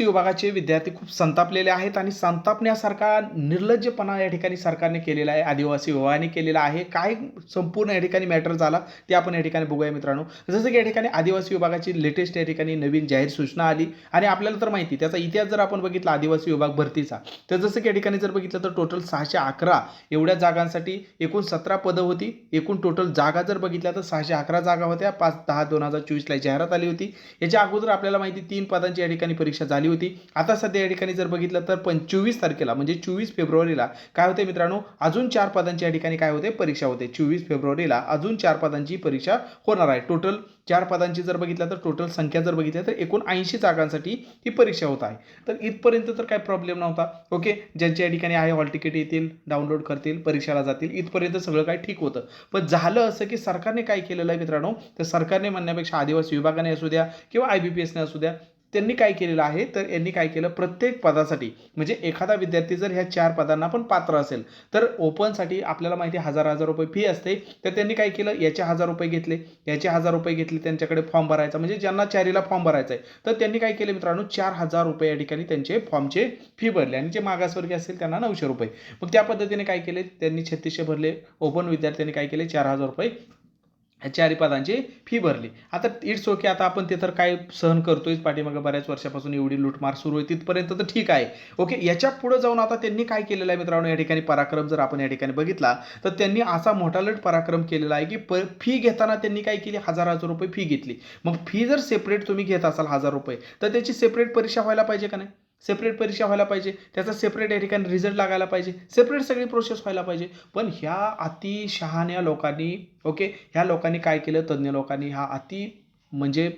आदिवासी विभागाचे विद्यार्थी खूप संतापलेले आहेत आणि संतापण्यासारखा निर्लज्जपणा या ठिकाणी सरकारने केलेला आहे, आदिवासी विभागाने केलेला आहे. काय संपूर्ण या ठिकाणी मॅटर झाला ते आपण या ठिकाणी बघूया मित्रांनो. जसं की या ठिकाणी आदिवासी विभागाची लेटेस्ट या ठिकाणी नवीन जाहीर सूचना आली आणि आपल्याला तर माहिती त्याचा इतिहास जर आपण बघितला आदिवासी विभाग भरतीचा, तर जसं की या ठिकाणी जर बघितलं तर टोटल 611 एवढ्या जागांसाठी एकूण 17 पदं होती. एकूण टोटल जागा जर बघितल्या तर 611 जागा होत्या. 5/10/2024 ला जाहिरात आली होती. याच्या अगोदर आपल्याला माहिती 3 पदांची या ठिकाणी परीक्षा झाली होती. आता सध्या या ठिकाणी जर बघितलं तर 25 तारखेला म्हणजे 24 फेब्रुवारीला काय होते मित्रांनो, अजून 4 पदांची या ठिकाणी काय होते परीक्षा होते. 24 फेब्रुवारीला अजून 4 पदांची परीक्षा होणार आहे. टोटल 4 पदांची जर बघितलं तर टोटल संख्या जर बघितली तर एकूण 80 जागांसाठी ही परीक्षा होत आहे. तर इथपर्यंत तर काय प्रॉब्लेम नव्हता. ओके, ज्यांच्या या ठिकाणी आहे हॉल तिकीट येतील, डाउनलोड करतील, परीक्षेला जातील, इथपर्यंत सगळं काय ठीक होतं. पण झालं असं की सरकारने काय केलेलं आहे मित्रांनो, तर सरकारने म्हणण्यापेक्षा आदिवासी विभागाने असू द्या किंवा IBPSने असू द्या, त्यांनी काय केलेलं आहे, तर यांनी काय केलं, प्रत्येक पदासाठी म्हणजे एखादा विद्यार्थी जर ह्या 4 पदांना पण पात्र असेल तर ओपनसाठी आपल्याला माहिती आहे 1000 रुपये फी असते. तर त्यांनी काय केलं, याचे 1000 रुपये घेतले, याचे 1000 रुपये घेतले, त्यांच्याकडे फॉर्म भरायचा म्हणजे ज्यांना 4ला फॉर्म भरायचा आहे तर त्यांनी काय केलं मित्रांनो, 4000 रुपये या ठिकाणी त्यांचे फॉर्मचे फी भरले आणि जे मागासवर्गीय असतील त्यांना 900 रुपये. मग त्या पद्धतीने काय केले, त्यांनी 3600 भरले. ओपन विद्यार्थ्यांनी काय केले, 4000 रुपये चारही पदांची फी भरली. आता इट्स ओके, आता आपण ते तर काय सहन करतोय पाठीमागं बऱ्याच वर्षापासून एवढी लूटमार सुरू आहे तिथपर्यंत तर ठीक आहे. ओके, याच्या पुढे जाऊन आता त्यांनी काय केलेलं आहे मित्रांनो, या ठिकाणी पराक्रम जर आपण या ठिकाणी बघितला तर त्यांनी असा मोठा लट पराक्रम केलेला आहे की फी घेताना त्यांनी काय केली, 1000 रुपये फी घेतली. मग फी जर सेपरेट तुम्ही घेत असाल 1000 रुपये तर त्याची सेपरेट परीक्षा व्हायला पाहिजे का नाही, सेपरेट परीक्षा व्हायला पाहिजे, त्याचा सेपरेट या ठिकाणी रिझल्ट लागायला पाहिजे, सेपरेट सगळी प्रोसेस व्हायला पाहिजे. पण ह्या अति शहाण्या लोकांनी, ओके, ह्या लोकांनी काय केलं, तज्ज्ञ लोकांनी हा अति म्हणजे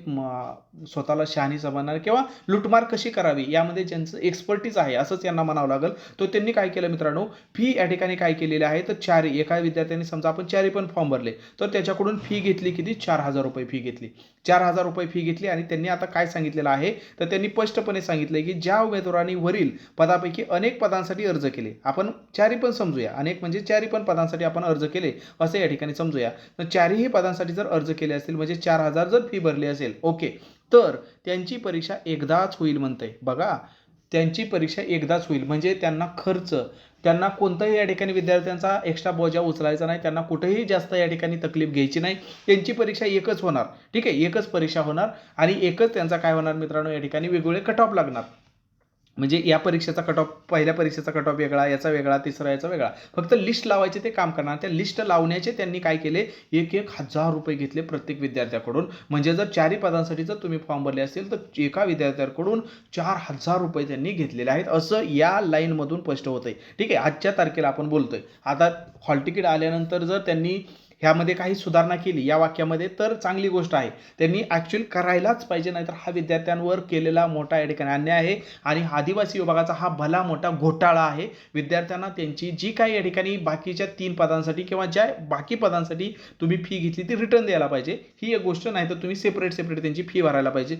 स्वतःला शहाणी समजणार किंवा लुटमार कशी करावी यामध्ये ज्यांचं एक्सपर्टीज आहे असंच यांना म्हणावं लागेल, तो त्यांनी काय केलं मित्रांनो, फी या ठिकाणी काय केलेली आहे तर 4 एका विद्यार्थ्यांनी समजा आपण 4 पण फॉर्म भरले तर त्याच्याकडून फी घेतली किती, 4000 रुपये फी घेतली. 4000 रुपये फी घेतली आणि त्यांनी आता काय सांगितलेलं आहे तर त्यांनी स्पष्टपणे सांगितलं की ज्या उमेदवारांनी वरील पदापैकी अनेक पदांसाठी अर्ज केले, आपण 4 पण समजूया, अनेक म्हणजे 4 पण पदांसाठी आपण अर्ज केले असं या ठिकाणी समजूया, तर 4ही पदांसाठी जर अर्ज केले असतील म्हणजे 4000 जर फी भरली असेल, ओके, तर त्यांची परीक्षा एकदाच होईल म्हणते. बघा, त्यांची परीक्षा एकदाच होईल म्हणजे त्यांना खर्च, त्यांना कोणताही या ठिकाणी विद्यार्थ्यांचा एक्स्ट्रा बोजा उचलायचा नाही, त्यांना कुठेही जास्त या ठिकाणी तकलीफ घ्यायची नाही. त्यांची परीक्षा एकच होणार, ठीक आहे, एकच परीक्षा होणार आणि एकच त्यांचा काय होणार मित्रांनो, या ठिकाणी वेगवेगळे कट ऑफ लागणार. म्हणजे या परीक्षेचा कट ऑफ, पहिल्या परीक्षेचा कट ऑफ वेगळा, याचा वेगळा, तिसरा याचा वेगळा, फक्त लिस्ट लावायचे ते काम करणार. त्या लिस्ट लावण्याचे त्यांनी काय केले, 1000 रुपये घेतले प्रत्येक विद्यार्थ्याकडून. म्हणजे जर 4ही पदांसाठी जर तुम्ही फॉर्म भरले असतील तर एका विद्यार्थ्याकडून 4000 रुपये त्यांनी घेतलेले आहेत असं या लाईनमधून स्पष्ट होतंय. ठीक आहे, आजच्या तारखेला आपण बोलतोय. आता हॉल तिकीट आल्यानंतर जर त्यांनी ह्यामध्ये काही सुधारणा केली या वाक्यामध्ये तर चांगली गोष्ट आहे, त्यांनी ॲक्च्युअली करायलाच पाहिजे, नाहीतर हा विद्यार्थ्यांवर केलेला मोठा या ठिकाणी अन्याय आहे आणि आदिवासी विभागाचा हा भला मोठा घोटाळा आहे. विद्यार्थ्यांना त्यांची जी काही या ठिकाणी बाकीच्या 3 पदांसाठी किंवा ज्या बाकी पदांसाठी तुम्ही फी घेतली ती रिटर्न द्यायला पाहिजे, ही एक गोष्ट. नाही तर तुम्ही सेपरेट त्यांची फी भरायला पाहिजे,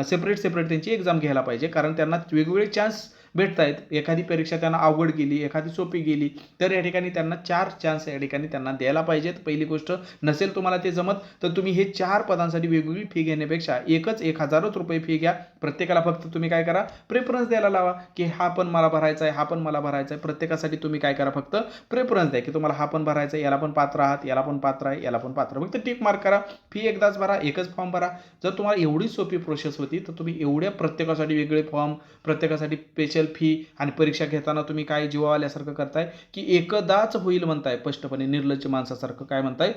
सेपरेट त्यांची एक्झाम घ्यायला पाहिजे, कारण त्यांना वेगवेगळे चान्स भेटत आहेत. एखादी परीक्षा त्यांना अवघड गेली, एखादी सोपी गेली तर या ठिकाणी त्यांना 4 चान्स या ठिकाणी त्यांना द्यायला पाहिजेत. पहिली गोष्ट, नसेल तुम्हाला ते जमत तर तुम्ही हे 4 पदांसाठी वेगवेगळी फी घेण्यापेक्षा एकच 1000 रुपये फी घ्या. प्रत्येकाला फक्त तुम्ही काय करा, प्रेफरन्स द्यायला लावा की हा पण मला भरायचा आहे, हा पण मला भरायचा आहे. प्रत्येकासाठी तुम्ही काय करा, फक्त प्रेफरन्स द्या की तुम्हाला हा पण भरायचा आहे, याला पण पात्र आहात, याला पण पात्र आहे, याला पण पात्र. फक्त टिक मार्क करा, फी एकदाच भरा, एकच फॉर्म भरा. जर तुम्हाला एवढी सोपी प्रोसेस होती तर तुम्ही एवढ्या प्रत्येकासाठी वेगळे फॉर्म, प्रत्येकासाठी स्पेशल फी आणि परीक्षा घेताना तुम्ही काय जीवा आल्यासारखं करताय की एकदाच होईल म्हणताय, स्पष्टपणे निर्लज्ज माणसासारखं काय म्हणताय,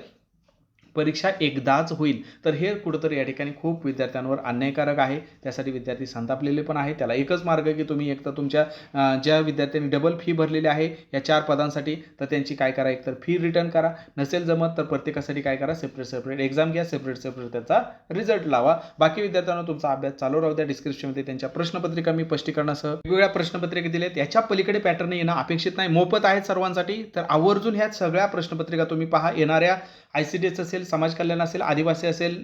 परीक्षा एकदाच होईल. तर हे कुठंतरी या ठिकाणी खूप विद्यार्थ्यांवर अन्यायकारक आहे. त्यासाठी विद्यार्थी संतापलेले पण आहे. त्याला एकच मार्ग की तुम्ही एक तर तुमच्या ज्या विद्यार्थ्यांनी डबल फी भरलेली आहे या 4 पदांसाठी तर त्यांची काय करा, एकतर फी रिटर्न करा, नसेल जमत तर प्रत्येकासाठी काय करा, सेपरेट एक्झाम घ्या, सेपरेट त्याचा रिझल्ट लावा. बाकी विद्यार्थ्यांना तुमचा अभ्यास चालू राहू द्या. डिस्क्रिप्शनमध्ये त्यांच्या प्रश्नपत्रिका मी स्पष्टीकरणासह वेगवेगळ्या प्रश्नपत्रिका दिलेत. याच्या पलीकडे पॅटर्न येणं अपेक्षित नाही, मोफत आहेत सर्वांसाठी. तर आवर्जून ह्या सगळ्या प्रश्नपत्रिका तुम्ही पहा. येणाऱ्या ICDS असेल, असेल, समाज कल्याण असेल, आदिवासी असेल,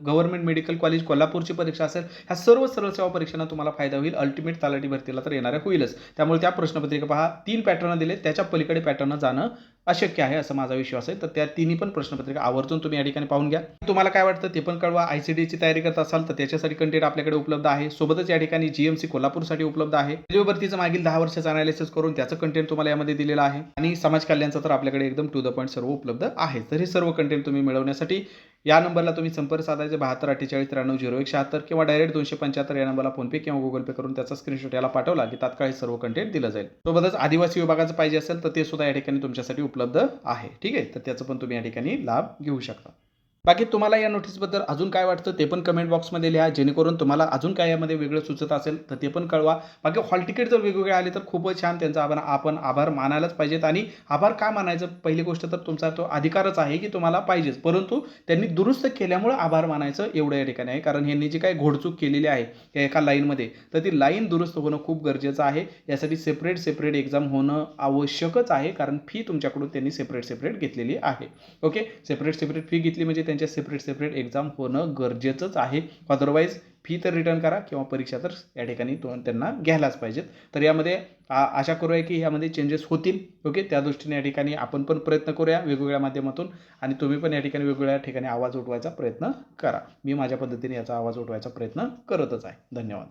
गव्हर्नमेंट मेडिकल कॉलेज कोल्हापूरची परीक्षा असेल, ह्या सर्व सरळ सेवा परीक्षांना तुम्हाला फायदा होईल. अल्टिमेट तलाठी भरतीला तर येणाऱ्या होईलच. त्यामुळे त्या प्रश्नपत्रिका पहा, 3 पॅटर्न दिले, त्याच्या पलीकडे पॅटर्न जाणं अशक्य आहे असं माझा विश्वास आहे. तर त्या तिन्ही पण प्रश्नपत्रिका आवर्जून तुम्ही या ठिकाणी पाहून घ्या. तुम्हाला काय वाटतं ते पण कळवा. ICDची तयारी करत असाल तर त्याच्यासाठी कंटेंट आपल्याकडे उपलब्ध आहे. सोबतच या ठिकाणी GMC कोल्हापूरसाठी उपलब्ध आहे. रेल्वे भरतीचं मागील 10 वर्षाचं अनालिसिस करून त्याचं कंटेंट तुम्हाला यामध्ये दिलेलं आहे आणि समाज कल्याणचं तर आपल्याकडे एकदम टू द पॉईंट सर्व उपलब्ध आहे. तर हे सर्व कंटेंट तुम्ही मिळवण्यासाठी या नंबरला तुम्ही संपर्क साधायचे 72 48 93 0176 किंवा डायरेक्ट 275 या नंबरला फोनपे किंवा गुगल पे करून त्याचा स्क्रीनशॉट याला पाठवला की तात्काळ हे सर्व कंटेंट दिलं जाईल. सोबतच आदिवासी विभागाचं पाहिजे असेल तर ते सुद्धा या ठिकाणी तुमच्यासाठी उपलब्ध आहे. ठीक आहे, तर त्याचं पण तुम्ही या ठिकाणी लाभ घेऊ शकता. बाकी तुम्हाला या नोटीसबद्दल अजून काय वाटतं ते पण कमेंट बॉक्समध्ये लिहा, जेणेकरून तुम्हाला अजून काय यामध्ये वेगळं सुचत असेल तर ते पण कळवा. बाकी हॉल तिकीट जर वेगवेगळे आले तर खूपच छान, त्यांचा आपण आभार मानायलाच पाहिजेत. आणि आभार का मानायचं, पहिली गोष्ट तर तुमचा तो अधिकारच आहे की तुम्हाला पाहिजेच, परंतु त्यांनी दुरुस्त केल्यामुळे आभार मानायचं एवढं या ठिकाणी आहे. कारण यांनी जी काही घोडचूक केलेली आहे या एका लाईनमध्ये, तर ती लाईन दुरुस्त होणं खूप गरजेचं आहे. यासाठी सेपरेट एक्झाम होणं आवश्यकच आहे, कारण फी तुमच्याकडून त्यांनी सेपरेट घेतलेली आहे. ओके, सेपरेट फी घेतली म्हणजे त्यांच्या सेपरेट एक्झाम होणं गरजेचंच आहे. अदरवाईज फी तर रिटर्न करा किंवा परीक्षा तर या ठिकाणी त्यांना घ्यायलाच पाहिजेत. तर यामध्ये आशा करूया की यामध्ये चेंजेस होतील. ओके, त्या दृष्टीने या ठिकाणी आपण पण प्रयत्न करूया वेगवेगळ्या माध्यमातून, आणि तुम्ही पण या ठिकाणी वेगवेगळ्या ठिकाणी आवाज उठवायचा प्रयत्न करा. मी माझ्या पद्धतीने याचा आवाज उठवायचा प्रयत्न करतच आहे. धन्यवाद.